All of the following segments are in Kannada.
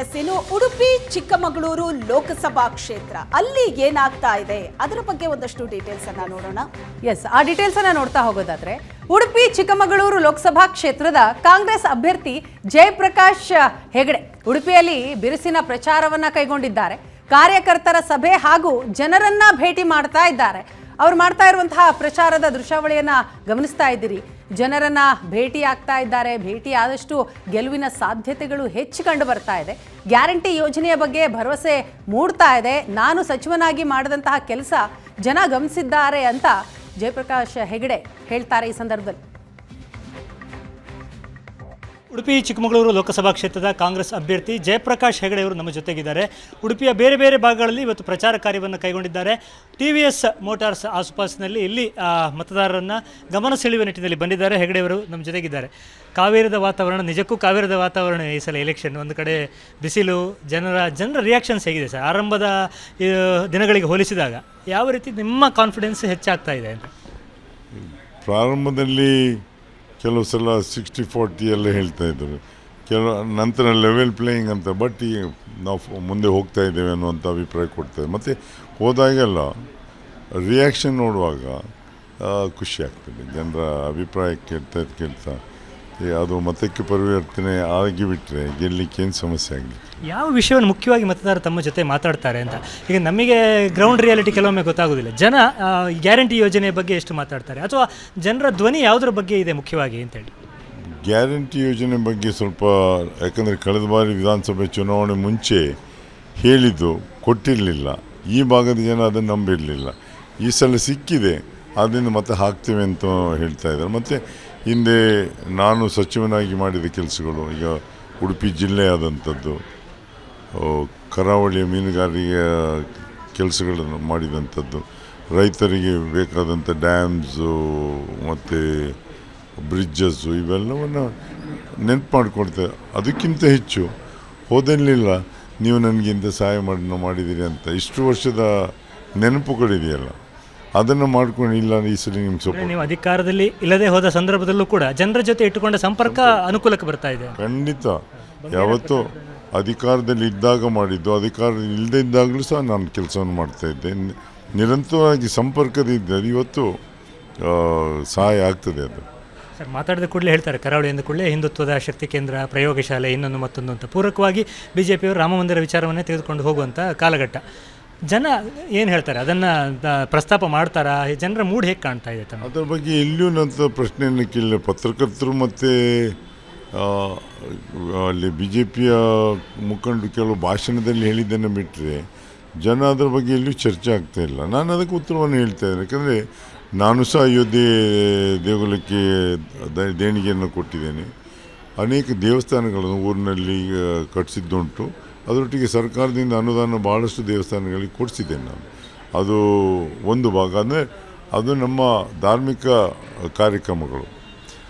ಎಸ್, ಇನ್ನು ಉಡುಪಿ ಚಿಕ್ಕಮಗಳೂರು ಲೋಕಸಭಾ ಕ್ಷೇತ್ರ ಅಲ್ಲಿ ಏನಾಗ್ತಾ ಇದೆ ಅದರ ಬಗ್ಗೆ ಒಂದಷ್ಟು ಡೀಟೇಲ್ಸ್ ಅನ್ನ ನೋಡೋಣ. ಎಸ್, ಆ ಡೀಟೇಲ್ಸ್ ಅನ್ನ ನೋಡ್ತಾ ಹೋಗೋದಾದ್ರೆ ಉಡುಪಿ ಚಿಕ್ಕಮಗಳೂರು ಲೋಕಸಭಾ ಕ್ಷೇತ್ರದ ಕಾಂಗ್ರೆಸ್ ಅಭ್ಯರ್ಥಿ ಜಯಪ್ರಕಾಶ್ ಹೆಗಡೆ ಉಡುಪಿಯಲ್ಲಿ ಬಿರುಸಿನ ಪ್ರಚಾರವನ್ನ ಕೈಗೊಂಡಿದ್ದಾರೆ. ಕಾರ್ಯಕರ್ತರ ಸಭೆ ಹಾಗೂ ಜನರನ್ನ ಭೇಟಿ ಮಾಡ್ತಾ ಇದ್ದಾರೆ. ಅವ್ರು ಮಾಡ್ತಾ ಇರುವಂತಹ ಪ್ರಚಾರದ ದೃಶ್ಯಾವಳಿಯನ್ನ ಗಮನಿಸ್ತಾ ಇದ್ದೀರಿ. ಜನರನ್ನ ಭೇಟಿ ಆಗ್ತಾ ಇದ್ದಾರೆ. ಭೇಟಿ ಆದಷ್ಟು ಗೆಲುವಿನ ಸಾಧ್ಯತೆಗಳು ಹೆಚ್ಚು ಕಂಡು ಬರ್ತಾ ಇದೆ. ಗ್ಯಾರಂಟಿ ಯೋಜನೆಯ ಬಗ್ಗೆ ಭರವಸೆ ಮೂಡ್ತಾ ಇದೆ. ನಾನು ಸಚಿವನಾಗಿ ಮಾಡಿದಂತಹ ಕೆಲಸ ಜನ ಗಮನಿಸಿದ್ದಾರೆ ಅಂತ ಜಯಪ್ರಕಾಶ್ ಹೆಗಡೆ ಹೇಳ್ತಾರೆ ಈ ಸಂದರ್ಭದಲ್ಲಿ. ಉಡುಪಿ ಚಿಕ್ಕಮಗಳೂರು ಲೋಕಸಭಾ ಕ್ಷೇತ್ರದ ಕಾಂಗ್ರೆಸ್ ಅಭ್ಯರ್ಥಿ ಜಯಪ್ರಕಾಶ್ ಹೆಗಡೆ ಅವರು ನಮ್ಮ ಜೊತೆಗಿದ್ದಾರೆ. ಉಡುಪಿಯ ಬೇರೆ ಬೇರೆ ಭಾಗಗಳಲ್ಲಿ ಇವತ್ತು ಪ್ರಚಾರ ಕಾರ್ಯವನ್ನು ಕೈಗೊಂಡಿದ್ದಾರೆ. TVS ಮೋಟಾರ್ಸ್ ಆಸುಪಾಸಿನಲ್ಲಿ ಇಲ್ಲಿ ಮತದಾರರನ್ನು ಗಮನ ಸೆಳೆಯುವ ನಿಟ್ಟಿನಲ್ಲಿ ಬಂದಿದ್ದಾರೆ. ಹೆಗಡೆ ಅವರು ನಮ್ಮ ಜೊತೆಗಿದ್ದಾರೆ. ಕಾವೇರದ ವಾತಾವರಣ, ನಿಜಕ್ಕೂ ಕಾವೇರದ ವಾತಾವರಣ ಈ ಸಲ ಎಲೆಕ್ಷನ್. ಒಂದು ಕಡೆ ಬಿಸಿಲು, ಜನರ ರಿಯಾಕ್ಷನ್ಸ್ ಹೇಗಿದೆ ಸರ್ ಆರಂಭದ ದಿನಗಳಿಗೆ ಹೋಲಿಸಿದಾಗ? ಯಾವ ರೀತಿ ನಿಮ್ಮ ಕಾನ್ಫಿಡೆನ್ಸ್ ಹೆಚ್ಚಾಗ್ತಾ ಇದೆ ಅಂತ? ಪ್ರಾರಂಭದಲ್ಲಿ ಕೆಲವು ಸಲ 60-40 ಎಲ್ಲ ಹೇಳ್ತಾ ಇದ್ದರು. ನಂತರ ಲೆವೆಲ್ ಪ್ಲೇಯಿಂಗ್ ಅಂತ. ಬಟ್ ಈಗ ನಾವು ಮುಂದೆ ಹೋಗ್ತಾ ಇದ್ದೇವೆ ಅನ್ನುವಂಥ ಅಭಿಪ್ರಾಯ ಕೊಡ್ತೇವೆ. ಮತ್ತು ಹೋದಾಗೆಲ್ಲ ರಿಯಾಕ್ಷನ್ ನೋಡುವಾಗ ಖುಷಿ ಆಗ್ತದೆ. ಜನರ ಅಭಿಪ್ರಾಯ ಕೇಳ್ತಾ ಅದು ಮತಕ್ಕೆ ಪರಿವರ್ತನೆ ಆಗಿಬಿಟ್ರೆ ಗೆಲ್ಲಲಿಕ್ಕೆ ಏನು ಸಮಸ್ಯೆ ಆಗಲಿಕ್ಕೆ. ಯಾವ ವಿಷಯವನ್ನು ಮುಖ್ಯವಾಗಿ ಮತದಾರರು ತಮ್ಮ ಜೊತೆ ಮಾತಾಡ್ತಾರೆ ಅಂತ? ಈಗ ನಮಗೆ ಗ್ರೌಂಡ್ ರಿಯಾಲಿಟಿ ಕೆಲವೊಮ್ಮೆ ಗೊತ್ತಾಗೋದಿಲ್ಲ. ಜನ ಗ್ಯಾರಂಟಿ ಯೋಜನೆ ಬಗ್ಗೆ ಎಷ್ಟು ಮಾತಾಡ್ತಾರೆ, ಅಥವಾ ಜನರ ಧ್ವನಿ ಯಾವುದ್ರ ಬಗ್ಗೆ ಇದೆ ಮುಖ್ಯವಾಗಿ ಅಂತೇಳಿ? ಗ್ಯಾರಂಟಿ ಯೋಜನೆ ಬಗ್ಗೆ ಸ್ವಲ್ಪ, ಯಾಕಂದರೆ ಕಳೆದ ಬಾರಿ ವಿಧಾನಸಭೆ ಚುನಾವಣೆ ಮುಂಚೆ ಹೇಳಿದ್ದು ಕೊಟ್ಟಿರಲಿಲ್ಲ. ಈ ಭಾಗದ ಜನ ಅದನ್ನು ನಂಬಿರಲಿಲ್ಲ. ಈ ಸಲ ಸಿಕ್ಕಿದೆ, ಆದ್ದರಿಂದ ಮತ್ತೆ ಹಾಕ್ತೇವೆ ಅಂತ ಹೇಳ್ತಾ ಇದ್ದಾರೆ. ಮತ್ತು ಹಿಂದೆ ನಾನು ಸಚಿವನಾಗಿ ಮಾಡಿದ ಕೆಲಸಗಳು, ಈಗ ಉಡುಪಿ ಜಿಲ್ಲೆಯಾದಂಥದ್ದು, ಕರಾವಳಿಯ ಮೀನುಗಾರಿಕೆಯ ಕೆಲಸಗಳನ್ನು ಮಾಡಿದಂಥದ್ದು, ರೈತರಿಗೆ ಬೇಕಾದಂಥ ಡ್ಯಾಮ್ಸು ಮತ್ತು ಬ್ರಿಡ್ಜಸ್ಸು ಇವೆಲ್ಲವನ್ನು ನೆನಪು ಮಾಡಿಕೊಡ್ತೇವೆ. ಅದಕ್ಕಿಂತ ಹೆಚ್ಚು ಹೋದಲ್ಲಿಲ್ಲ ನೀವು ನನಗಿಂತ ಸಹಾಯ ಮಾಡಿದ್ದೀರಿ ಅಂತ ಇಷ್ಟು ವರ್ಷದ ನೆನಪುಗಳಿದೆಯಲ್ಲ, ಅದನ್ನು ಮಾಡ್ಕೊಂಡು ಇಲ್ಲ ಈ ಸಲ ನಿಮ್ಮ ಸ್ವಲ್ಪ ನೀವು ಅಧಿಕಾರದಲ್ಲಿ ಇಲ್ಲದೆ ಹೋದ ಸಂದರ್ಭದಲ್ಲೂ ಕೂಡ ಜನರ ಜೊತೆ ಇಟ್ಟುಕೊಂಡ ಸಂಪರ್ಕ ಅನುಕೂಲಕ್ಕೆ ಬರ್ತಾ ಇದೆ. ಖಂಡಿತ. ಯಾವತ್ತೂ ಅಧಿಕಾರದಲ್ಲಿ ಇದ್ದಾಗ ಮಾಡಿದ್ದು, ಅಧಿಕಾರ ಇಲ್ಲದೇ ಇದ್ದಾಗಲೂ ಸಹ ನಾನು ಕೆಲಸವನ್ನು ಮಾಡ್ತಾಯಿದ್ದೆ. ನಿರಂತರವಾಗಿ ಸಂಪರ್ಕದಿದ್ದರೆ ಇವತ್ತು ಸಹಾಯ ಆಗ್ತದೆ. ಅದು ಸರ್ ಮಾತಾಡಿದ ಕೂಡಲೇ ಹೇಳ್ತಾರೆ, ಕರಾವಳಿ ಅಂದ ಕೂಡಲೇ ಹಿಂದುತ್ವದ ಶಕ್ತಿ ಕೇಂದ್ರ, ಪ್ರಯೋಗಶಾಲೆ, ಇನ್ನೊಂದು ಮತ್ತೊಂದು ಅಂತ ಪೂರಕವಾಗಿ BJPಯವರು ರಾಮ ಮಂದಿರ ವಿಚಾರವನ್ನೇ ತೆಗೆದುಕೊಂಡು ಹೋಗುವಂಥ ಕಾಲಘಟ್ಟ. ಜನ ಏನು ಹೇಳ್ತಾರೆ, ಅದನ್ನು ಪ್ರಸ್ತಾಪ ಮಾಡ್ತಾರಾ? ಜನರ ಮೂಡ್ ಹೇಗೆ ಕಾಣ್ತಾ ಇದೆ ತಮ್ಮ? ಅದರ ಬಗ್ಗೆ ಎಲ್ಲಿಯೂ ನನ್ನ ಪ್ರಶ್ನೆಯನ್ನು ಕೇಳಿಲ್ಲ. ಪತ್ರಕರ್ತರು ಮತ್ತು ಅಲ್ಲಿ BJPಯ ಮುಖಂಡರು ಕೆಲವು ಭಾಷಣದಲ್ಲಿ ಹೇಳಿದ್ದನ್ನು ಬಿಟ್ಟರೆ ಜನ ಅದರ ಬಗ್ಗೆ ಎಲ್ಲೂ ಚರ್ಚೆ ಆಗ್ತಾಯಿಲ್ಲ. ನಾನು ಅದಕ್ಕೆ ಉತ್ತರವನ್ನು ಹೇಳ್ತಾ ಇದ್ದೇನೆ. ಯಾಕಂದರೆ ನಾನು ಸಹ ಅಯೋಧ್ಯೆ ದೇಗುಲಕ್ಕೆ ದೇಣಿಗೆಯನ್ನು ಕೊಟ್ಟಿದ್ದೇನೆ. ಅನೇಕ ದೇವಸ್ಥಾನಗಳನ್ನು ಊರಿನಲ್ಲಿ ಕಟ್ಟಿಸಿದ್ದುಂಟು. ಅದರೊಟ್ಟಿಗೆ ಸರ್ಕಾರದಿಂದ ಅನುದಾನ ಭಾಳಷ್ಟು ದೇವಸ್ಥಾನಗಳಿಗೆ ಕೊಡಿಸಿದ್ದೇನೆ ನಾನು. ಅದು ಒಂದು ಭಾಗ. ಅಂದರೆ ಅದು ನಮ್ಮ ಧಾರ್ಮಿಕ ಕಾರ್ಯಕ್ರಮಗಳು.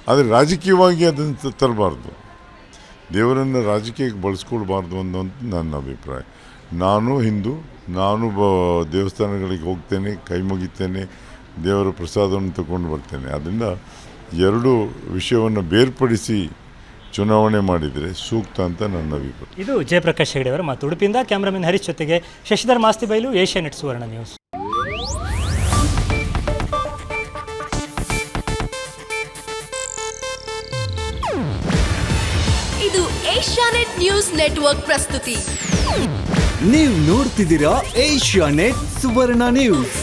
ಆದರೆ ರಾಜಕೀಯವಾಗಿ ಅದನ್ನು ತರಬಾರ್ದು, ದೇವರನ್ನು ರಾಜಕೀಯಕ್ಕೆ ಬಳಸ್ಕೊಳ್ಬಾರ್ದು ಅನ್ನೋದು ನನ್ನ ಅಭಿಪ್ರಾಯ. ನಾನು ಹಿಂದೂ, ನಾನು ದೇವಸ್ಥಾನಗಳಿಗೆ ಹೋಗ್ತೇನೆ, ಕೈ ಮುಗಿತೇನೆ, ದೇವರ ಪ್ರಸಾದವನ್ನು ತಗೊಂಡು ಬರ್ತೇನೆ. ಅದರಿಂದ ಎರಡು ವಿಷಯವನ್ನು ಬೇರ್ಪಡಿಸಿ ಚುನಾವಣೆ ಮಾಡಿದರೆ ಸೂಕ್ತ ಅಂತ ನನ್ನ ಅಭಿಪ್ರಾಯ. ಇದು ಜಯಪ್ರಕಾಶ್ ಹೆಗಡೆ ಅವರ ಮಾತು. ಉಡುಪಿಯಿಂದ ಕ್ಯಾಮ್ರಾಮನ್ ಹರೀಶ್ ಜೊತೆಗೆ ಶಶಿಧರ್ ಮಾಸ್ತಿಬೈಲು, ಏಷ್ಯಾನೆಟ್ ಸುವರ್ಣ ನ್ಯೂಸ್. ಇದು ಏಷ್ಯಾನೆಟ್ ನ್ಯೂಸ್ ನೆಟ್ವರ್ಕ್ ಪ್ರಸ್ತುತಿ. ನೀವು ನೋಡ್ತಿದ್ದೀರಾ ಏಷ್ಯಾನೆಟ್ ಸುವರ್ಣ ನ್ಯೂಸ್.